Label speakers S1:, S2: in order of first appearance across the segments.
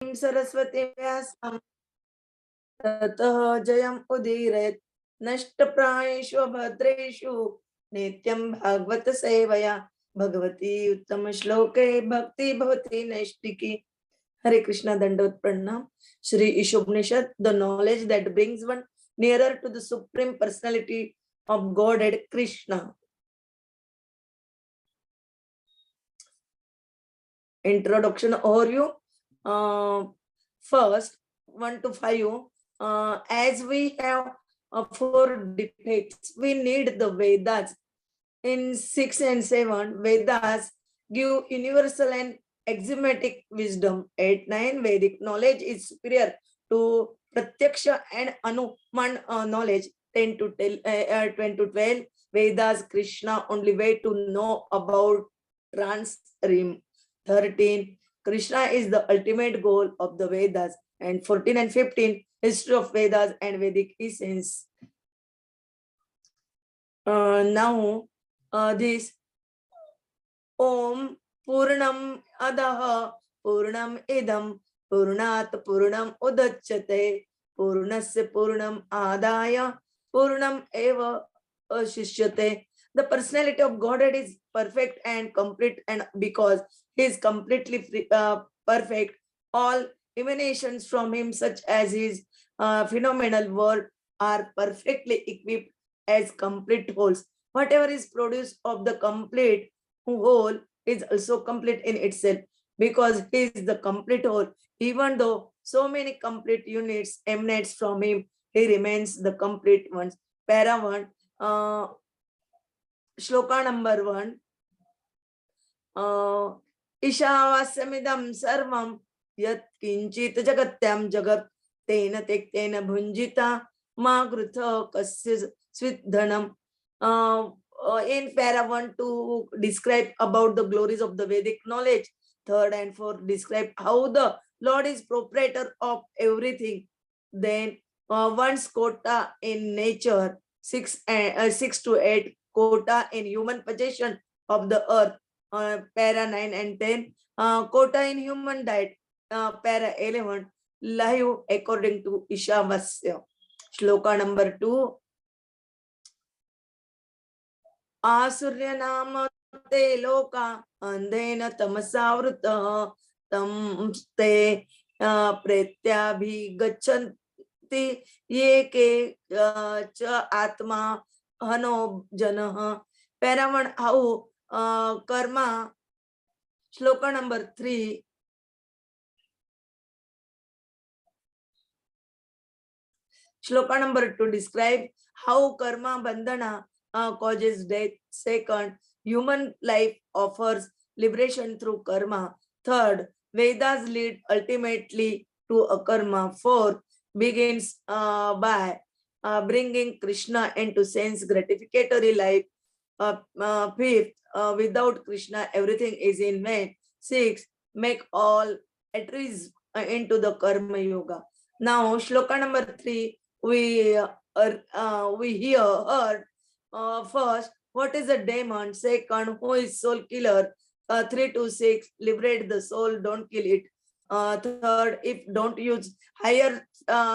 S1: सरस्वती व्यासं ततः जयम् उदीरयत् नष्टप्रायेषु भद्रेषु नित्यं भागवत सेवया भगवती उत्तम श्लोके भक्ति भवति नैष्टिकी. Hare Krishna, Dandot Pranam. Śrī Īśopaniṣad, the knowledge that brings one nearer to the Supreme Personality of Godhead, Krishna. Introduction overview. First, 1 to 5. As we have 4 defects, we need the Vedas. In 6 and 7, Vedas give universal and axiomatic wisdom. 8, 9, Vedic knowledge is superior to Pratyaksha and Anuman knowledge. 10 to 12, Vedas, Krishna, only way to know about trans rim. 13, Krishna is the ultimate goal of the Vedas. And 14 and 15, history of Vedas and Vedic essence. Now, this Om Purnam Adaha Purnam Idam Purnat Purnam Udachyate Purnasya Purnam Adaya Purnam Eva Shishyate. The personality of Godhead is perfect and complete, and because he is completely perfect, all emanations from him, such as his phenomenal word, are perfectly equipped as complete wholes. Whatever is produced of the complete whole is also complete in itself, because he is the complete whole. Even though so many complete units emanates from him, he remains the complete ones. Para 1, Shloka number 1. Ishavasamidam sarvam yat kinchit jagatyam jagat tena tektena bhunjita magrutha kasya svidhanam. In para 1 to describe about the glories of the Vedic knowledge. 3rd and 4th describe how the Lord is proprietor of everything. Then one's quota in nature. 6 to 8 quota in human possession of the earth. Para 9 and 10 quota in human diet. Para 11 life according to Ishavasya. Shloka number 2. Asurya nama te loka andena tamasavruta tam te pretyabhi gachanti ye ke cha atma hano janah. Para 1, how karma. Shloka number 3. Shloka number 2 describe how karma bandhana causes death. 2nd, human life offers liberation through karma. 3rd, Vedas lead ultimately to a karma. 4th, begins by bringing Krishna into sense gratificatory life. 5th, without Krishna everything is in vain. 6th, make all entries into the karma yoga. Now shloka number 3, we heard first, what is a demon? 2nd, who is soul killer? 3 to 6, liberate the soul, don't kill it. 3rd, if don't use higher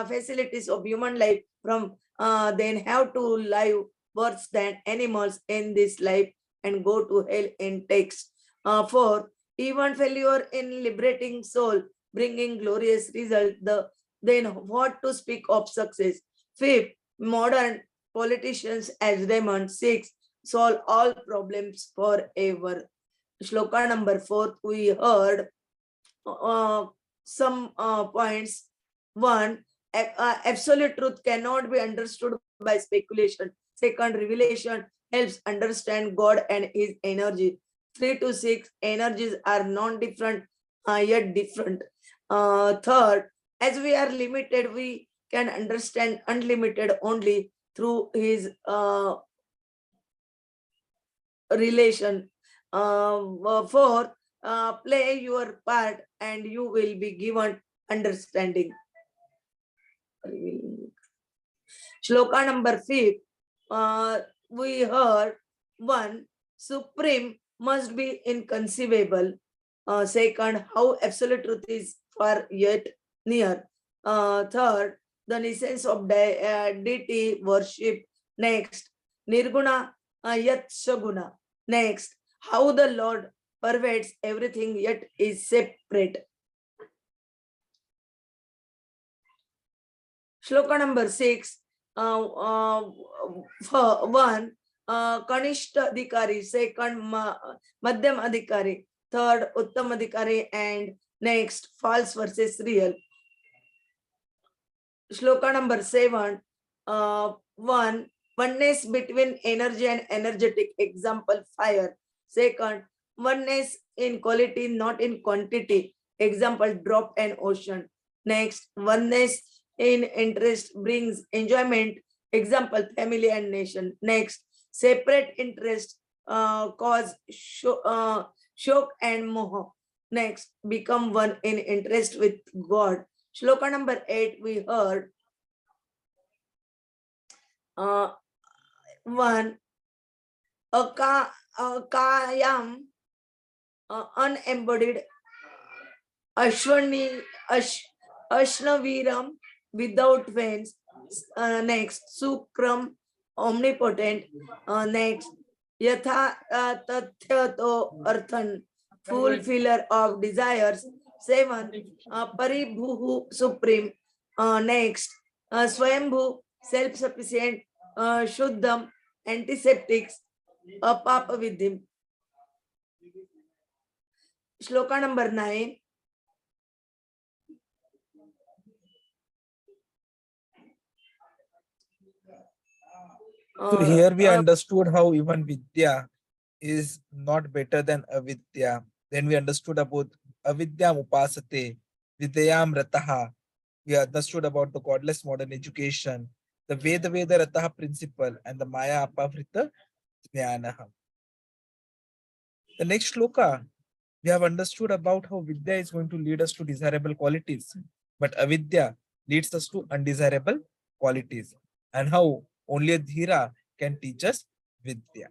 S1: facilities of human life from then have to live worse than animals in this life and go to hell in text. 4th, even failure in liberating soul, bringing glorious result, then what to speak of success. 5th, modern politicians as demons. 6th, solve all problems forever. Shloka number 4th, we heard some points. 1, absolute truth cannot be understood by speculation. 2nd, revelation helps understand God and his energy. 3 to 6, energies are non-different yet different. 3rd, as we are limited, we can understand unlimited only through his relation. 4th, play your part and you will be given understanding. Shloka number 5, we heard 1, supreme must be inconceivable. 2nd, how absolute truth is far yet near. Third, the essence of deity worship. Next, nirguna yat saguna. Next, how the Lord pervades everything yet is separate. Shloka number 6. 1. Kanishta Adhikari. Second, Madhyam Adhikari. Third, Uttam Adhikari. And next, false versus real. Shloka number 7. 1. Oneness between energy and energetic. Example, fire. Second, oneness in quality, not in quantity. Example, drop and ocean. Next, oneness in interest brings enjoyment. Example, family and nation. Next, separate interest cause shock and moha. Next, become one in interest with God. Shloka number 8, we heard. 1. Kayam, unembodied, Ashnaviram, without veins. Next, Sukram, omnipotent. Next, Yatha Tathyato Arthan, fulfiller of desires. 7. Paribhuhu, supreme. Next, Swayambhu, self-sufficient. Shuddham, antiseptics. Papa Vidyam. Shloka number 9.
S2: So here we understood how even Vidya is not better than Avidya. Then we understood about Avidyam Upasate, Vidyam Rataha. We understood about the godless modern education, the Veda Rataha principle, and the Maya Apavrita Jnanaha. The next shloka, we have understood about how Vidya is going to lead us to desirable qualities, but Avidya leads us to undesirable qualities, and how only a Dhira can teach us Vidya.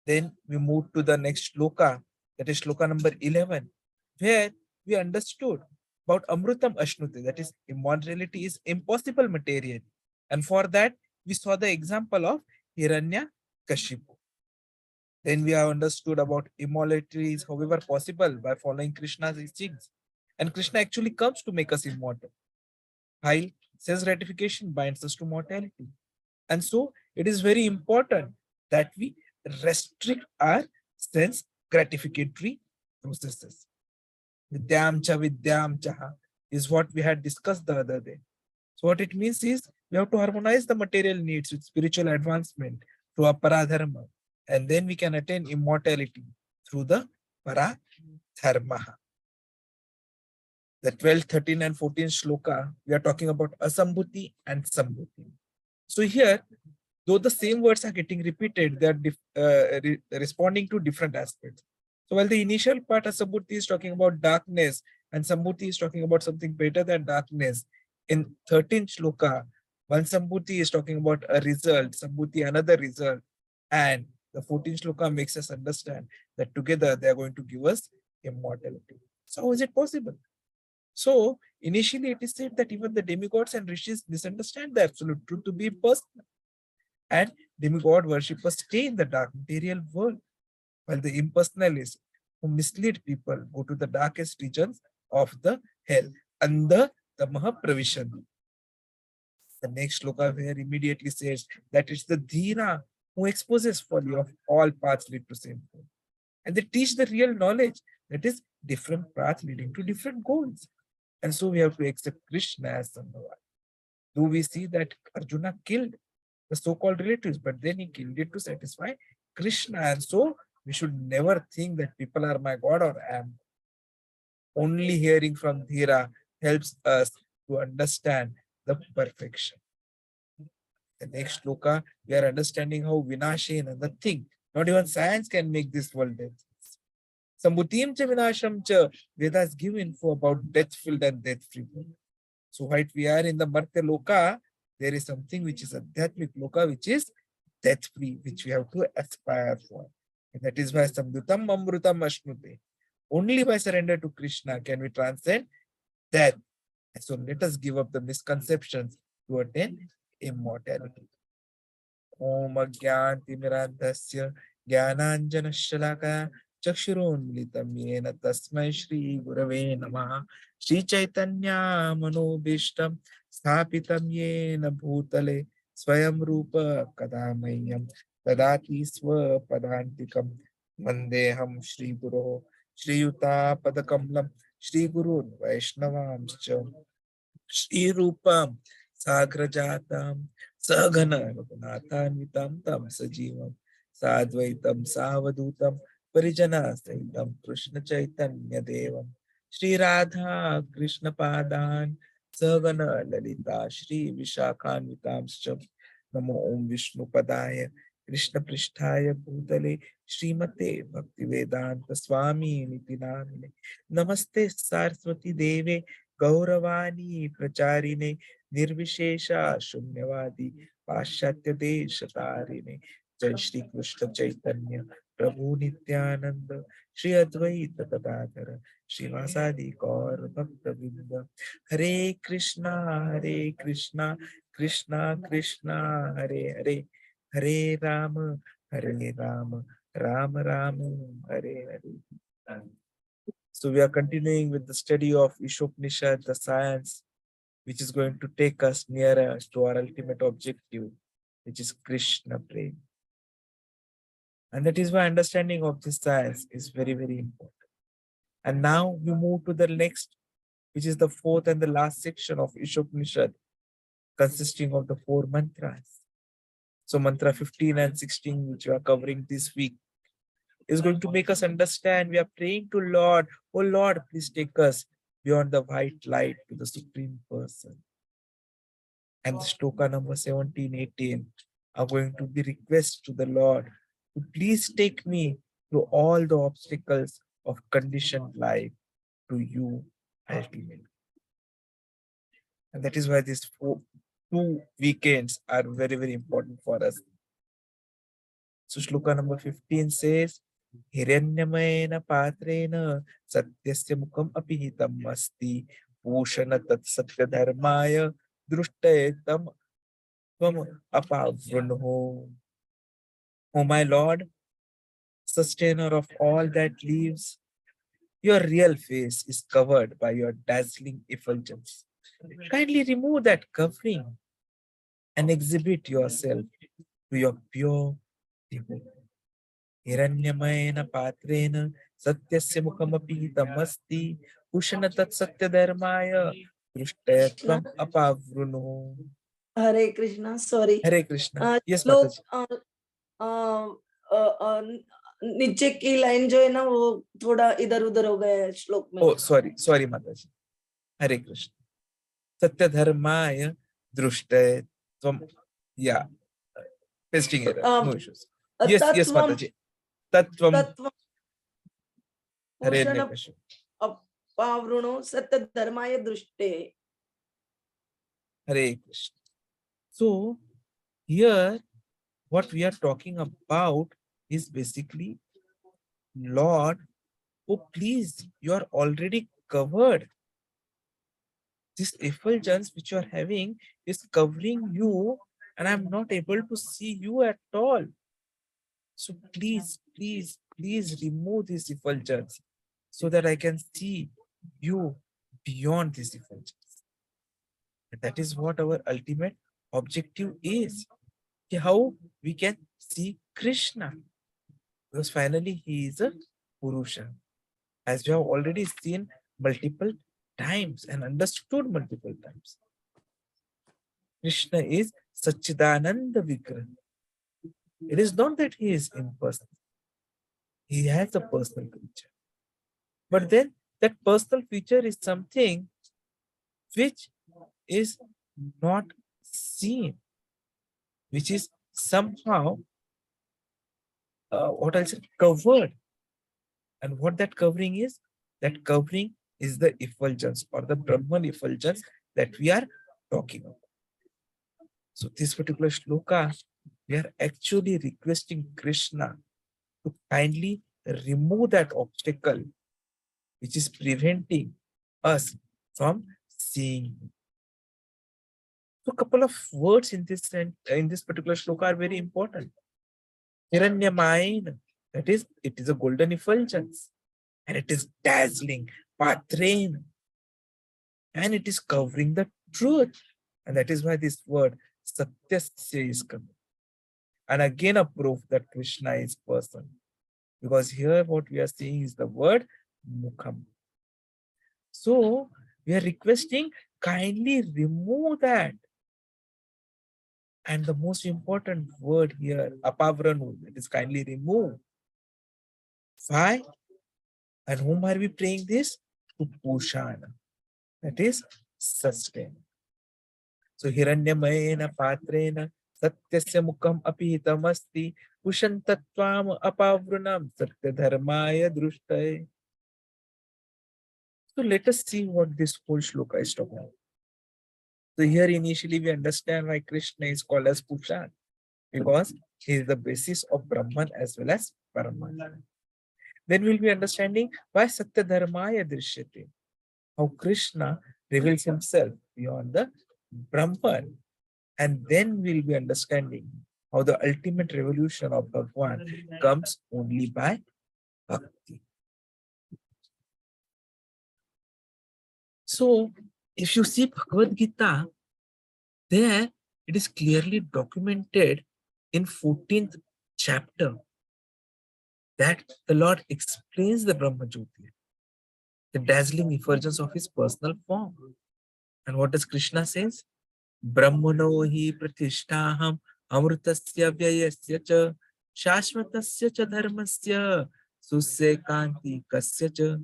S2: Then we move to the next shloka, that is shloka number 11, where we understood about Amrutam Ashnute, that is, immortality is impossible material. And for that, we saw the example of Hiranya Kashipu. Then we have understood about immortality is, however, possible by following Krishna's teachings. And Krishna actually comes to make us immortal, while sense gratification binds us to mortality. And so it is very important that we restrict our sense gratificatory processes. Vidyam chaha is what we had discussed the other day. So what it means is we have to harmonize the material needs with spiritual advancement through our paradharma, and then we can attain immortality through the paradharma. The 12th, 13, and 14th shloka, we are talking about asambhuti and sambhuti. So here, though the same words are getting repeated, they are responding to different aspects. So while the initial part, asambhuti, is talking about darkness, and sambhuti is talking about something better than darkness, in 13th shloka, one sambhuti is talking about a result, sambhuti another result, and the 14th shloka makes us understand that together they are going to give us immortality. So how is it possible? So initially it is said that even the demigods and rishis misunderstand the absolute truth to be personal, and demigod worshippers stay in the dark material world, while the impersonalists who mislead people go to the darkest regions of the hell, under the Mahapravishan. The next shloka here immediately says that it's the Dhira who exposes folly of all paths lead to same goal. And they teach the real knowledge, that is different paths leading to different goals. And so we have to accept Krishna as Sambhavan. Do we see that Arjuna killed the so-called relatives, but then he killed it to satisfy Krishna. And so we should never think that people are my God or I am. Only hearing from Dhira helps us to understand the perfection. The next shloka, we are understanding how Vinashena, nothing, not even science can make this world death. Sambhutim cha vinasham cha, Vedas give info about death-filled and death-free. So while we are in the Martya Loka, there is something which is Adhyatmic Loka, which is death-free, which we have to aspire for. And that is why Sambhutam Amrutam Ashnute. Only by surrender to Krishna can we transcend death. So let us give up the misconceptions to attain immortality. Om Ajnanatimirandhasya Jnananjanashalakaya Chakshurunmilitam Yena Tasmai Shri Gurave Namaha Shri Chaitanya Manobishtam Sthapitam Yena Bhutale Swayam Rupa Kadamayam Tadati Swapadantikam Vandeham Shri Guru Shri Yuta Padakamlam Shri Gurun Vaishnavamscha Shri Rupam Sagrajatam Sagana Raghunathanitam Tam Sajivam Sadvaitam Savadutam Parijana Sahitam Krishna Chaitanya Devam Shri Radha Krishna Padan Sagana Lalita Shri Vishakhanvitam Namo Om Vishnu Padaya Krishna Pristhaya Bhutale Srimate Bhakti Vedanta Swami Niti Namine Namaste Saraswati Deve Gauravani Pracharine Nirvishesha Shunyavadi Paschatya Deshatarine Jai Shri Krishna Chaitanya Prabhu Nityananda Shri Advaita Gadadhara Shri Vasadi Gaur Bhakta Vrinda Hare Krishna Krishna Krishna Hare Hare Hare Rama Rama Rama Hare Hare. So we are continuing with the study of Ishopanishad, the science, which is going to take us nearer to our ultimate objective, which is Krishna Prem. And that is why understanding of this science is very, very important. And now we move to the next, which is the fourth and the last section of Ishopanishad, consisting of the 4 mantras. So mantra 15 and 16, which we are covering this week, is going to make us understand. We are praying to Lord, oh Lord, please take us beyond the white light to the Supreme Person. And the shloka number 17, 18 are going to be requests to the Lord to please take me through all the obstacles of conditioned life to you ultimately. And that is why these 2 weekends are very, very important for us. So shloka number 15 says, Hiranyamayena patrena satyasya mukham apihitam asti pushana tat Satya Dharmaaya Drishyate tvam apavruno. O my Lord, sustainer of all that lives, your real face is covered by your dazzling effulgence. Kindly remove that covering and exhibit yourself to your pure devotee. Hiranyamayena patrena satyasya mukamapi tamasti pushana tat Satya Dharmaaya Drishyate apavruno.
S1: Hare Krishna, sorry.
S2: Hare Krishna. Yes,
S1: श्लोक
S2: Mataji.
S1: नीचे की line जो है ना वो थोड़ा इधर उधर हो गया है श्लोक में.
S2: Oh, sorry, Mataji. Hare Krishna. Satya Dharmaaya Drishyate tvam. Yeah, pasting error. No issues. Yes,
S1: तत्वम
S2: Mataji. Tattvam
S1: तत्वम Pushan
S2: Hiranyakashipu.
S1: पावृणो सत्य धर्माय दृष्टे.
S2: Hare Krishna. So here what we are talking about is basically, Lord, oh please, you are already covered. This effulgence which you are having is covering you, and I'm not able to see you at all. So please remove this effulgence so that I can see you beyond this effulgence. And that is what our ultimate objective is. How we can see Krishna. Because finally he is a Purusha. As we have already seen multiple times and understood multiple times. Krishna is Satchidananda Vigraha. It is not that he is impersonal. He has a personal feature. But then that personal feature is something which is not seen, which is somehow what I say, covered. And what that covering is the effulgence or the Brahman effulgence that we are talking about. So this particular shloka, we are actually requesting Krishna to kindly remove that obstacle which is preventing us from seeing him. So a couple of words in this particular shloka are very important. Hiranyamayena, that is, it is a golden effulgence, and it is dazzling, patrain, and it is covering the truth. And that is why this word Satyasya is coming. And again a proof that Krishna is person. Because here what we are seeing is the word Mukham. So we are requesting, kindly remove that. And the most important word here, apavranu, that is kindly remove. Why? And whom are we praying this? To Pushann. That is sustain. So hiranyamayena patrena satyasya mukham apihitamasti pushan tattvam apavrunam Satya Dharmaaya Drishyate. So let us see what this whole shloka is talking about. So here initially we understand why Krishna is called as Pushann, because he is the basis of Brahman as well as Paramatma. Then we'll be understanding why Satya Dharmaaya Drishyate, how Krishna reveals himself beyond the Brahman. And then we'll be understanding how the ultimate revolution of Bhagavan comes only by Bhakti. So, if you see Bhagavad Gita, there it is clearly documented in 14th chapter that the Lord explains the Brahma Jyoti, the dazzling effulgence of his personal form. And what does Krishna says? Brahmano hi pratishtaham amrutasya vyayasya cha shashvatasya cha dharmasya susya kanti kasya cha.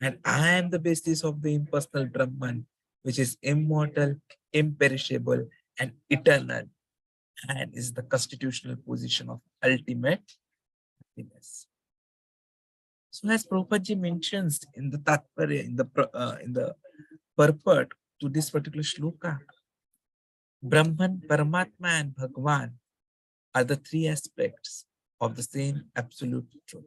S2: And I am the basis of the impersonal Brahman, which is immortal, imperishable, and eternal, and is the constitutional position of ultimate happiness. So, as Prabhupada mentions in the Tatparya, in the purport to this particular shloka, Brahman, Paramatma, and Bhagavan are the three aspects of the same absolute truth.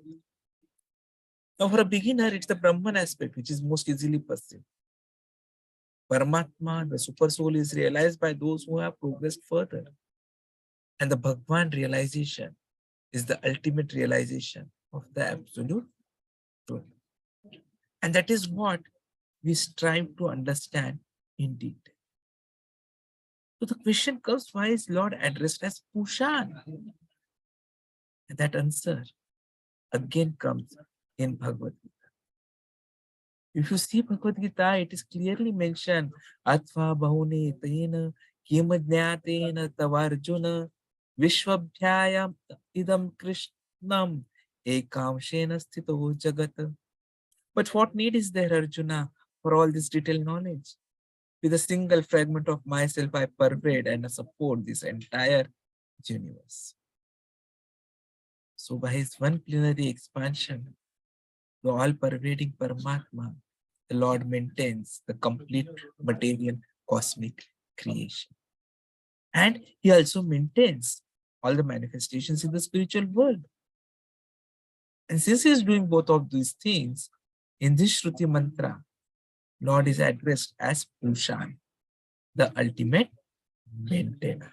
S2: Now, for a beginner, it's the Brahman aspect which is most easily perceived. Paramatma, the super soul, is realized by those who have progressed further. And the Bhagavan realization is the ultimate realization of the absolute truth. And that is what we strive to understand in detail. So the question comes, why is Lord addressed as Pushann? And that answer again comes in Bhagavad Gita. If you see Bhagavad Gita, it is clearly mentioned, Atva bahune tena kimadnyatena tavarjuna vishwabhyayam idam krishnam ekamshena sthito jagat. But what need is there, Arjuna, for all this detailed knowledge? With a single fragment of myself, I pervade and support this entire universe. So by his one plenary expansion, the all-pervading Paramatma, the Lord maintains the complete material cosmic creation. And he also maintains all the manifestations in the spiritual world. And since he is doing both of these things, in this śruti-mantra, Lord is addressed as Pushann, the ultimate maintainer.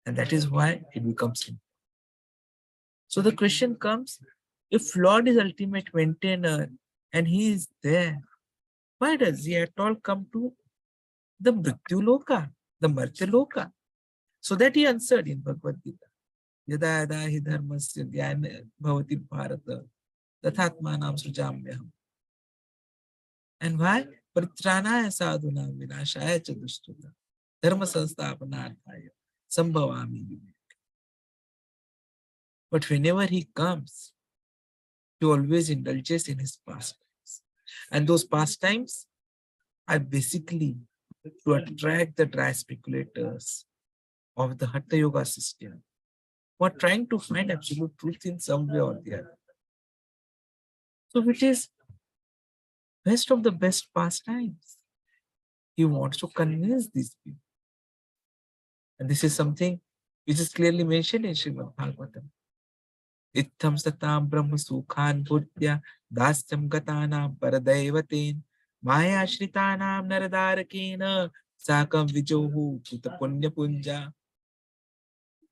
S2: And that is why it becomes important. So the question comes, if Lord is ultimate maintainer and he is there, why does he at all come to the Mrityu Loka, the Martya Loka? So that he answered in Bhagavad Gita, Yada yada hi dharmasya dhyana bhavati bharata tathatmanam srijamyaham. And why? Paritranaya sadhuna vinashaya cha dushtuta dharma sansthapanarthaya sambhavami vivek. But whenever he comes, he always indulges in his pastimes. And those pastimes are basically to attract the dry speculators of the Hatha Yoga system who are trying to find absolute truth in some way or the other. So which is best of the best pastimes. He wants to convince these people. And this is something which is clearly mentioned in Srimad Bhagavatam. Ittham satam brahma sukhan buddhya dasyam gatanam paradaivaten maya shritanam naradarakena sakam vijohu puta punya punja.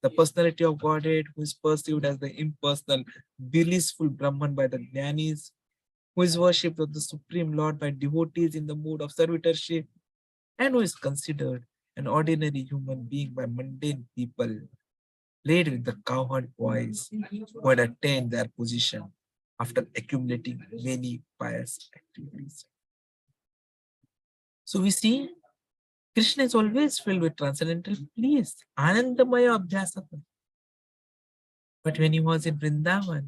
S2: The personality of Godhead, who is perceived as the impersonal, blissful Brahman by the Jnanis, who is worshipped of the Supreme Lord by devotees in the mood of servitorship, and who is considered an ordinary human being by mundane people, played with the cowherd boys who had attained their position after accumulating many pious activities. So we see Krishna is always filled with transcendental bliss, Anandamaya Abhyasata. But when he was in Vrindavan,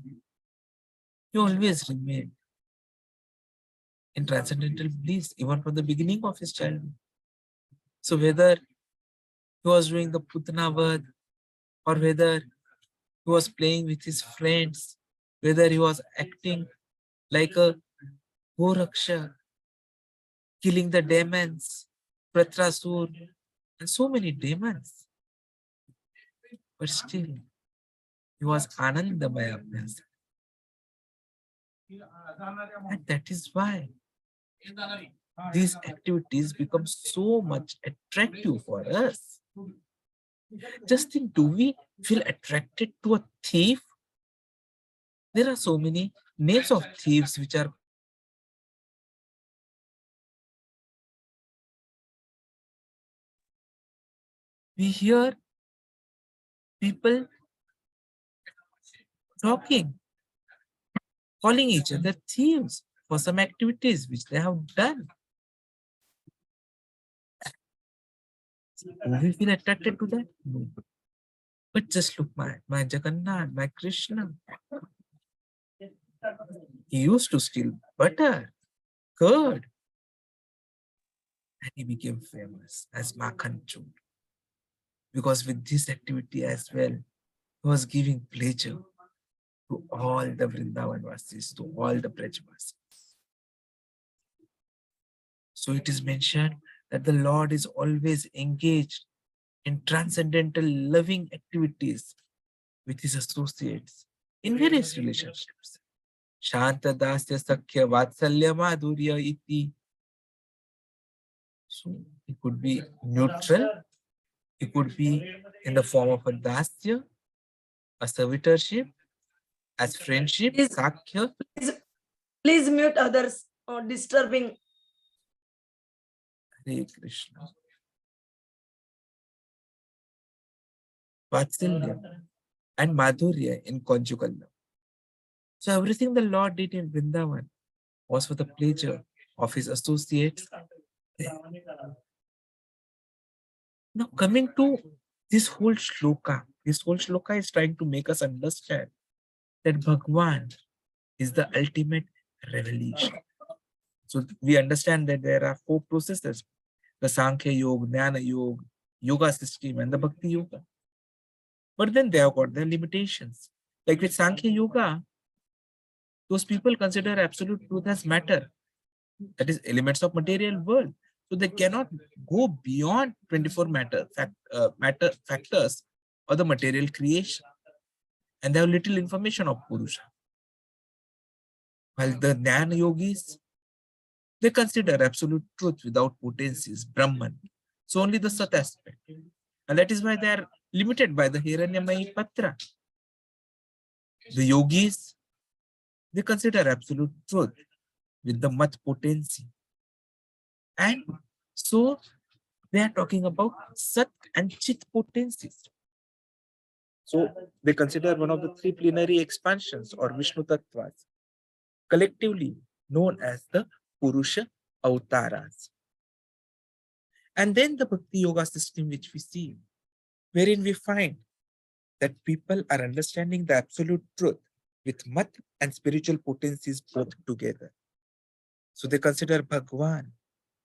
S2: he always remained in transcendental bliss, even from the beginning of his childhood. So whether he was doing the Putana or whether he was playing with his friends, whether he was acting like a Goraksha, killing the demons, Pratrasur, and so many demons. But still, he was Anandamaya Abhyasa. And that is why these activities become so much attractive for us. Just think, do we feel attracted to a thief? There are so many names of thieves which are we hear people talking, calling each other thieves for some activities which they have done. Do we feel attracted to that? No. But just look, my Jagannath, my Krishna. He used to steal butter, curd, and he became famous as Makhan Chod. Because with this activity as well, he was giving pleasure to all the Vrindavan Vasis, to all the Brajvasis. So it is mentioned that the Lord is always engaged in transcendental loving activities with his associates in various relationships. Shanta Dasya Sakhya Vatsalya Madhurya Iti. So it could be neutral, it could be in the form of a Dasya, a servitorship, as friendship,
S1: Please,
S2: Sakhya.
S1: please mute others or disturbing.
S2: Hare Krishna. Vatsalya and Madhurya in conjugal love. So everything the Lord did in Vrindavan was for the pleasure of his associates. Now coming to this whole shloka is trying to make us understand that Bhagavan is the ultimate revelation. So we understand that there are 4 processes: the Sankhya Yoga, Jnana Yoga, Yoga system, and the Bhakti Yoga. But then they have got their limitations. Like with Sankhya Yoga, those people consider absolute truth as matter, that is elements of material world. So they cannot go beyond 24 matter factors or the material creation. And they have little information of Purusha. While the Jnana Yogis, they consider absolute truth without potencies, Brahman. So only the Sat aspect. And that is why they are limited by the Hiranyamayi Patra. The Yogis, they consider absolute truth with the Mat potency. And so they are talking about Sat and Chit potencies. So they consider one of the 3 plenary expansions or Vishnu Tattvas, collectively known as the Purusha Avtaras. And then the Bhakti Yoga system, which we see, wherein we find that people are understanding the absolute truth with Mat and spiritual potencies both together. So they consider Bhagavan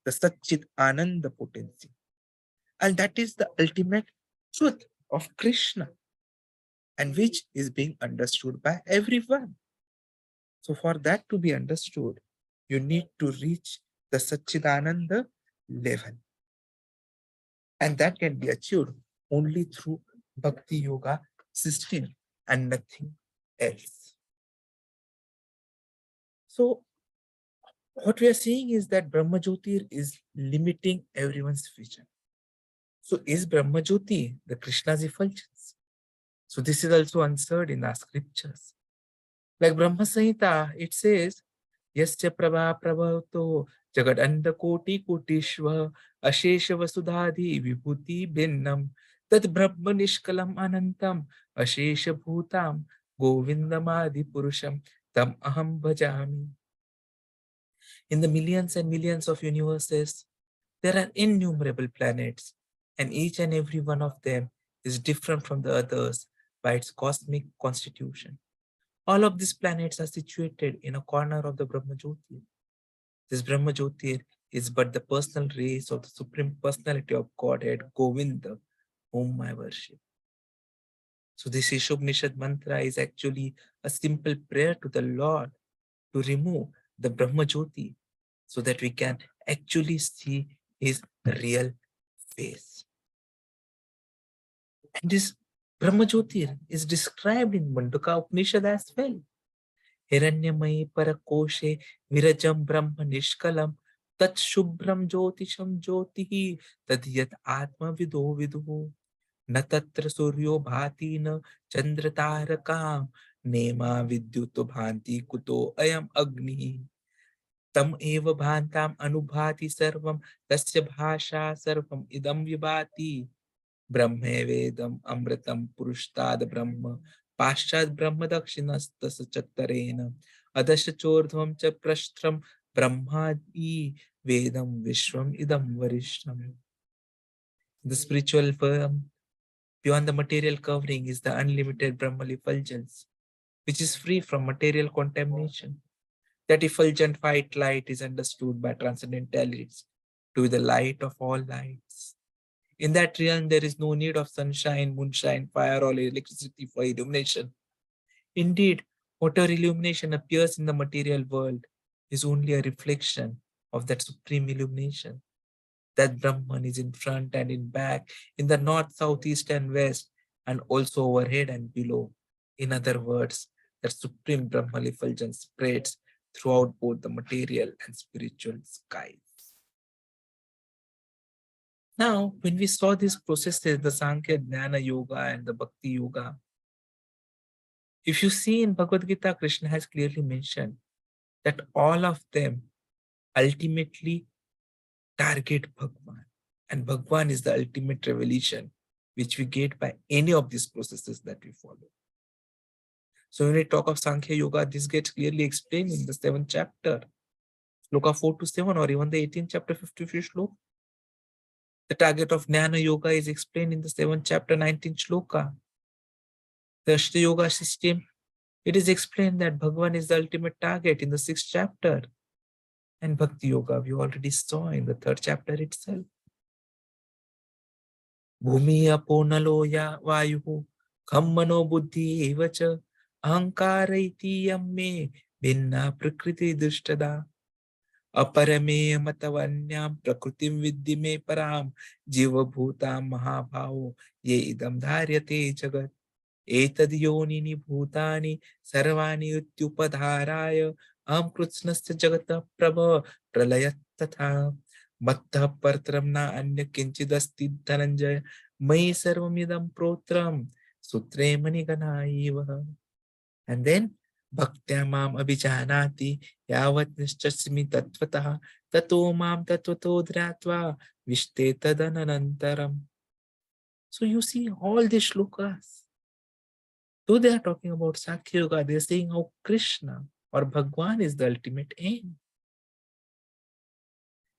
S2: the Satchit Ananda potency. And that is the ultimate truth of Krishna, and which is being understood by everyone. So for that to be understood, you need to reach the Satchidananda level. And that can be achieved only through Bhakti Yoga system and nothing else. So what we are seeing is that Brahma Jyotir is limiting everyone's vision. So is Brahma Jyoti the Krishna's effulgence? So this is also answered in our scriptures. Like Brahma Samhita, it says, Yasya prabha prabhavto jagadanda koti kotishva ashesha vasudhadhi vibhuti bhinnam tad brahma nishkalam anantam ashesha bhutam govindamadi purusham tam aham bhajami. In the millions and millions of universes, there are innumerable planets, and each and every one of them is different from the others by its cosmic constitution. All of these planets are situated in a corner of the Brahma Jyotir. This Brahma Jyotir is but the personal rays of the Supreme Personality of Godhead, Govinda, whom I worship. So this Ishopanishad mantra is actually a simple prayer to the Lord to remove the Brahma Jyoti so that we can actually see his real face. And this Brahma Jyotir is described in Mandaka Upanishad as well. Hiranyamayi parakoshe virajam brahma nishkalam tat shubhram jyotisham jyotihi tadyat atma vido viduhu na tatra suryo bhati na chandra tarakam nema vidyuto bhanti kuto ayam agni tam eva bhantam anubhati sarvam tasya bhasha sarvam idam vibhati Brahme Vedam Amritam Puruštad Brahma Paschad Brahma Dakshinastas Chattarena Adasha Chordhvam Cha Prashtram Brahmadi Vedam Vishwam Idam Varishtam. The spiritual firm beyond the material covering is the unlimited Brahmal effulgence, which is free from material contamination. That effulgent white light is understood by transcendentalists to be the light of all lights. In that realm, there is no need of sunshine, moonshine, fire, or electricity for illumination. Indeed, whatever illumination appears in the material world is only a reflection of that supreme illumination. That Brahman is in front and in back, in the north, south, east, and west, and also overhead and below. In other words, that supreme Brahman effulgence spreads throughout both the material and spiritual skies. Now, when we saw these processes, the Sankhya, Jnana Yoga, and the Bhakti Yoga, if you see in Bhagavad Gita, Krishna has clearly mentioned that all of them ultimately target Bhagavan. And Bhagavan is the ultimate revelation which we get by any of these processes that we follow. So when we talk of Sankhya Yoga, this gets clearly explained in the 7th chapter, Shloka 4 to 7, or even the 18th chapter, 53 Shloka. The target of Jnana Yoga is explained in the 7th chapter, 19th Shloka. The Ashtanga Yoga system, it is explained that Bhagavan is the ultimate target in the 6th chapter. And Bhakti Yoga, we already saw in the 3rd chapter itself. Bhumi aponalo ya vayuhu kammano buddhi evacha ahankara iti yamme binna prakriti dustada. Aparame matavanyam prakritim viddime param jiva bhutam mahabhavo ye idam dharyate jagat etad yonini bhutani sarvani utyupadharaya am krutznasya jagata prabha pralayat tatha mattah partram na anya kinchidasti dhananjaya mai sarvamidam protram sutre maniganaiva. And then Bhaktya mam abhijanati yavat nishchasmi tatvatah tato mam tatvato dhratva vishte tadananantaram. So you see all these shlokas, though they are talking about Sakya Yoga, they are saying how Krishna or Bhagwan is the ultimate aim.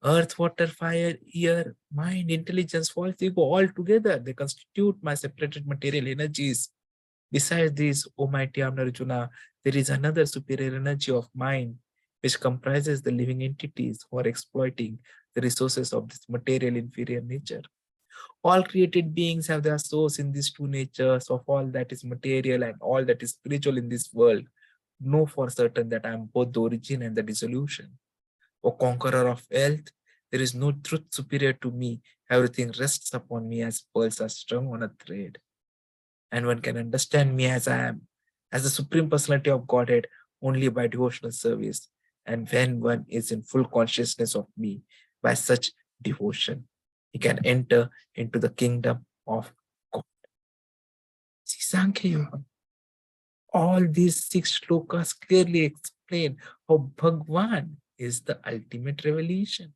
S2: Earth, water, fire, air, mind, intelligence, false ego, all together, they constitute my separated material energies. Besides these, O mighty Arjuna, there is another superior energy of mind, which comprises the living entities who are exploiting the resources of this material inferior nature. All created beings have their source in these two natures of all that is material and all that is spiritual in this world. Know for certain that I am both the origin and the dissolution. O conqueror of wealth, there is no truth superior to me. Everything rests upon me as pearls are strung on a thread. And one can understand me as I am, as the Supreme Personality of Godhead, only by devotional service. And when one is in full consciousness of me by such devotion, he can enter into the kingdom of God. See, Sankhya Yoga. All these 6 shlokas clearly explain how Bhagavan is the ultimate revelation.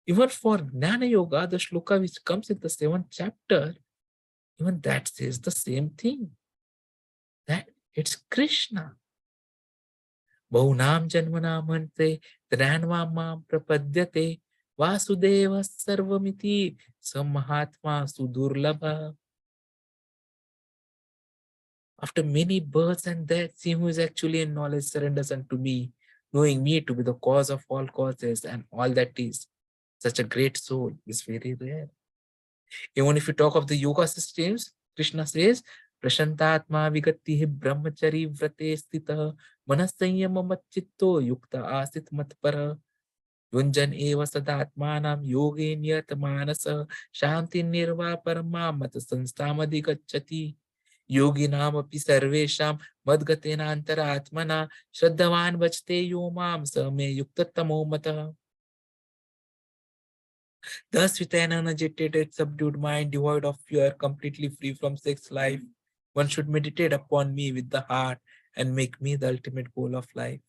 S2: Even for Jnana Yoga, the shloka which comes in the 7th chapter, even that says the same thing. That it's Krishna. Bahunam janmanam ante dranvam mam prapadyate vasudeva sarvamiti samahatma sudurlabha. After many births and deaths, he who is actually in knowledge surrenders unto me, knowing me to be the cause of all causes and all that is. Such a great soul is very rare. Even if you talk of the yoga systems, Krishna says, Prashantatma vigatihi brahmachari vrate stita manasanyama machitto yukta asit matpara yunjan eva sadatmanam yoge niyat manasa shanti nirva paramātmā sanstamadi gacchati yoginam api sarvesham madgatena antara atmana shraddhavan vachte yomam same yukta tamo mata. Thus, with an unagitated, subdued mind, devoid of fear, completely free from sex life, one should meditate upon me with the heart and make me the ultimate goal of life.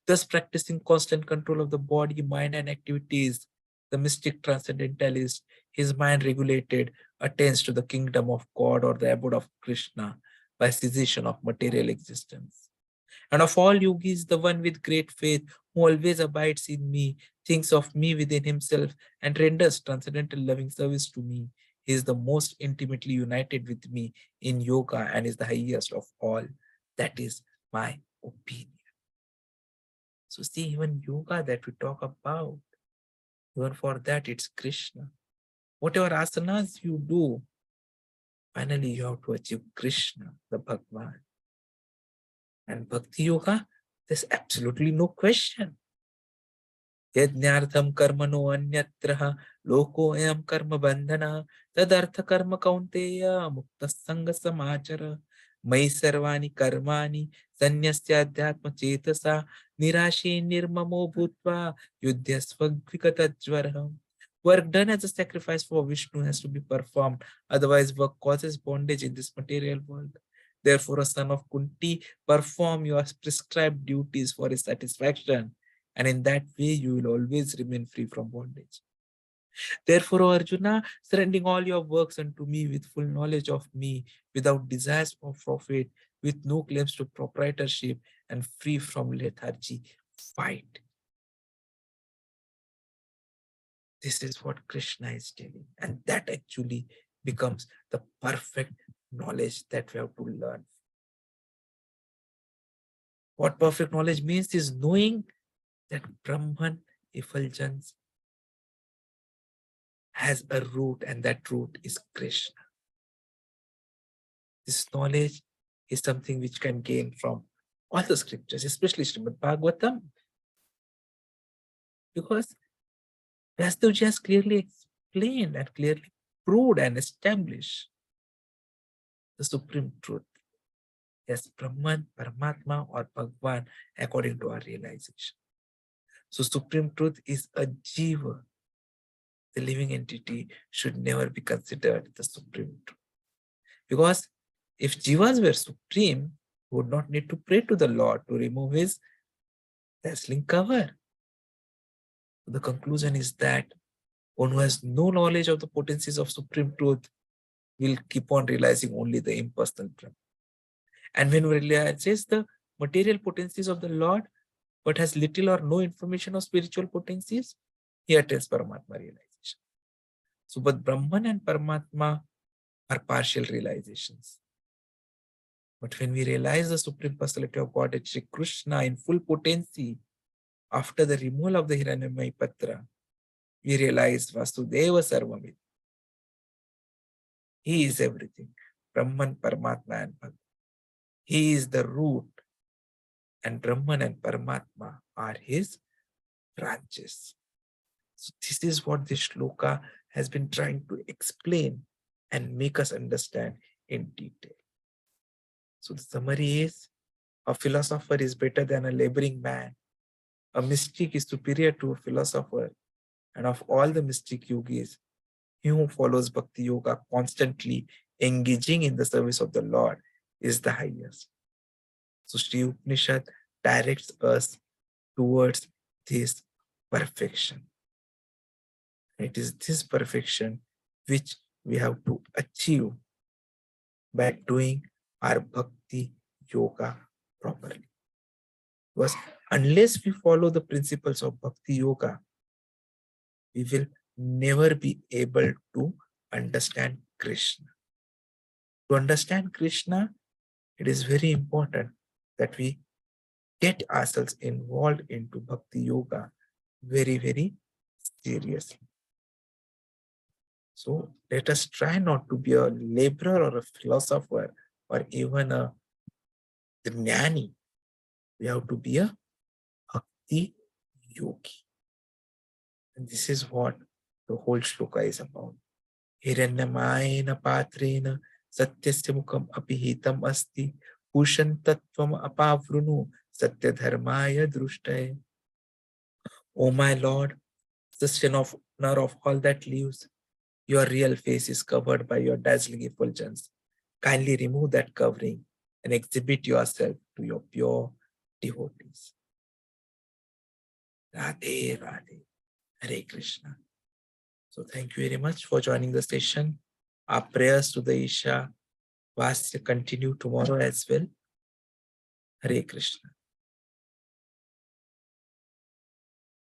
S2: Thus, practicing constant control of the body, mind, and activities, the mystic transcendentalist, his mind regulated, attains to the kingdom of God or the abode of Krishna by cessation of material existence. And of all yogis, the one with great faith, who always abides in me, thinks of me within himself, and renders transcendental loving service to me, he is the most intimately united with me in yoga and is the highest of all. That is my opinion. So see, even yoga that we talk about, even for that it's Krishna. Whatever asanas you do, finally you have to achieve Krishna, the Bhagavan. And Bhakti Yoga, there's absolutely no question. Yajnartham karmano anyatraha loko ayam karma bandhana tadartha karma kaunteya mukta sanga samachara mai sarvani karmani sanyasya adhyatma chetasa nirashe nirmamo bhutva yudhyasvagvikatajvaraham. Work done as a sacrifice for Vishnu has to be performed, otherwise work causes bondage in this material world. Therefore, a son of Kunti, perform your prescribed duties for his satisfaction, and in that way you will always remain free from bondage. Therefore, O Arjuna, surrendering all your works unto me with full knowledge of me, without desires for profit, with no claims to proprietorship, and free from lethargy, fight. This is what Krishna is telling, and that actually becomes the perfect knowledge that we have to learn. What perfect knowledge means is knowing that Brahman, effulgence, has a root, and that root is Krishna. This knowledge is something which can gain from all the scriptures, especially Srimad Bhagavatam, because Vyasdev has clearly explained and clearly proved and established the supreme truth. Yes, Brahman, Paramatma, or Bhagavan, according to our realization. So supreme truth is a jiva. The living entity should never be considered the supreme truth. Because if jivas were supreme, we would not need to pray to the Lord to remove his dazzling cover. The conclusion is that one who has no knowledge of the potencies of supreme truth will keep on realizing only the impersonal Brahman. And when we realize the material potencies of the Lord, but has little or no information of spiritual potencies, he attains Paramatma realization. So both Brahman and Paramatma are partial realizations. But when we realize the Supreme Personality of Godhead, Shri Krishna, in full potency, after the removal of the Hiranyamaya Patra, we realize Vasudeva Sarvamit. He is everything. Brahman, Paramatma, and Bhagavan. He is the root, and Brahman and Paramatma are his branches. So this is what this shloka has been trying to explain and make us understand in detail. So the summary is, a philosopher is better than a laboring man A mystic is superior to a philosopher, and of all the mystic yogis, he who follows Bhakti Yoga constantly engaging in the service of the Lord is the highest. So Śrī Īśopaniṣad directs us towards this perfection. It is this perfection which we have to achieve by doing our Bhakti Yoga properly. Because unless we follow the principles of Bhakti Yoga, we will never be able to understand Krishna. To understand Krishna, it is very important that we get ourselves involved into Bhakti Yoga very, very seriously. So let us try not to be a laborer or a philosopher or even a jnani. We have to be a Bhakti yogi. And this is what the whole shloka is about. Hiranyamayena patrena satyasya mukham apihitam asti pusann tattvam apavrunu Satya Dharmaaya Drishyate. O my Lord, sustainer of all that lives, your real face is covered by your dazzling effulgence. Kindly remove that covering and exhibit yourself to your pure devotees. Radhe Radhe, Hare Krishna. So thank you very much for joining the session. Our prayers to the Isha Vasya continue tomorrow as well. Hare Krishna.